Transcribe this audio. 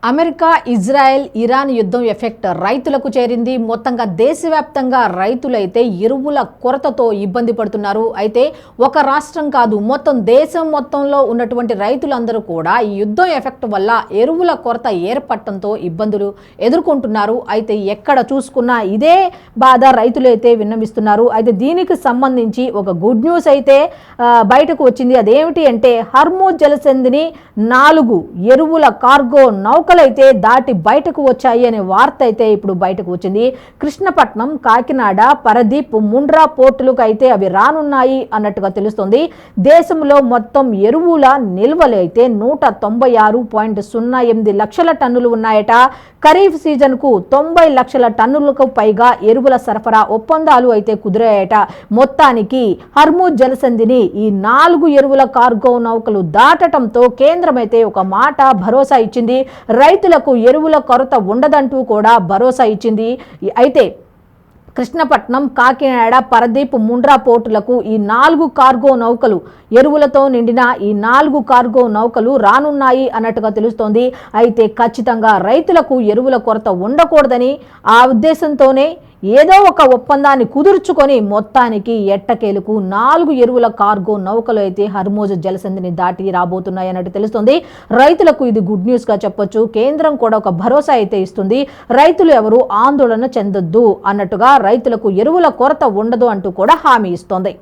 America, Israel, Iran యుద్ధం effect రైతులకు చేరింది. మొత్తంగా దేశవ్యాప్తంగా రైతులైతే ఎరువుల కొరతతో ఇబ్బంది పడుతున్నారు. అయితే ఒక రాష్ట్రం కాదు, మొత్తం దేశం మొత్తంలో ఉన్నటువంటి రైతులందరూ కూడా ఈ యుద్ధం ఎఫెక్ట్ వల్ల ఎరువుల కొరత ఏర్పడటంతో ఇబ్బందులు ఎదుర్కొంటున్నారు. అయితే ఎక్కడ చూసుకున్నా ఇదే బాధ రైతులైతే విన్నవిస్తున్నారు. అయితే దీనికి సంబంధించి ఒక గుడ్ న్యూస్ అయితే బయటకు వచ్చింది. అదేమిటి అంటే హర్మూజ్ జలసంధిని 4 ఎరువుల కార్గో నౌకలైతే దాటి బయటకు వచ్చాయి అనే వార్త అయితే ఇప్పుడు బయటకు వచ్చింది. కృష్ణపట్నం, కాకినాడ, పరదీప్, ముండ్రా పోర్టులకు అయితే అవి రానున్నాయి అన్నట్టుగా తెలుస్తుంది. దేశంలో మొత్తం ఎరువుల నిల్వలు అయితే 196.08 లక్షల టన్నులు ఉన్నాయట. ఖరీఫ్ సీజన్కు 90 లక్షల టన్నులకు పైగా ఎరువుల సరఫరా ఒప్పందాలు అయితే కుదిరాయట. మొత్తానికి హర్మూజ్ జలసంధిని ఈ 4 ఎరువుల కార్గో నౌకలు దాటడంతో కేంద్రం అయితే ఒక మాట భరోసా ఇచ్చింది. రైతులకు ఎరువుల కొరత ఉండదంటూ కూడా భరోసా ఇచ్చింది. అయితే కృష్ణపట్నం, కాకినాడ, పరదీప్, ముండ్రా పోర్టులకు ఈ 4 కార్గో నౌకలు ఎరువులతో నిండిన ఈ 4 కార్గో నౌకలు రానున్నాయి అన్నట్టుగా తెలుస్తోంది. అయితే ఖచ్చితంగా రైతులకు ఎరువుల కొరత ఉండకూడదని ఆ ఉద్దేశంతోనే ఏదో ఒక ఒప్పందాన్ని కుదుర్చుకొని మొత్తానికి ఎట్టకేలకు 4 ఎరువుల కార్గో నౌకలు అయితే హర్మూజ్ జలసంధిని దాటి రాబోతున్నాయి అన్నట్టు తెలుస్తుంది. రైతులకు ఇది గుడ్ న్యూస్ గా చెప్పొచ్చు. కేంద్రం కూడా ఒక భరోసా అయితే ఇస్తుంది. రైతులు ఎవరు ఆందోళన చెందొద్దు అన్నట్టుగా రైతులకు ఎరువుల కొరత ఉండదు అంటూ కూడా హామీ ఇస్తోంది.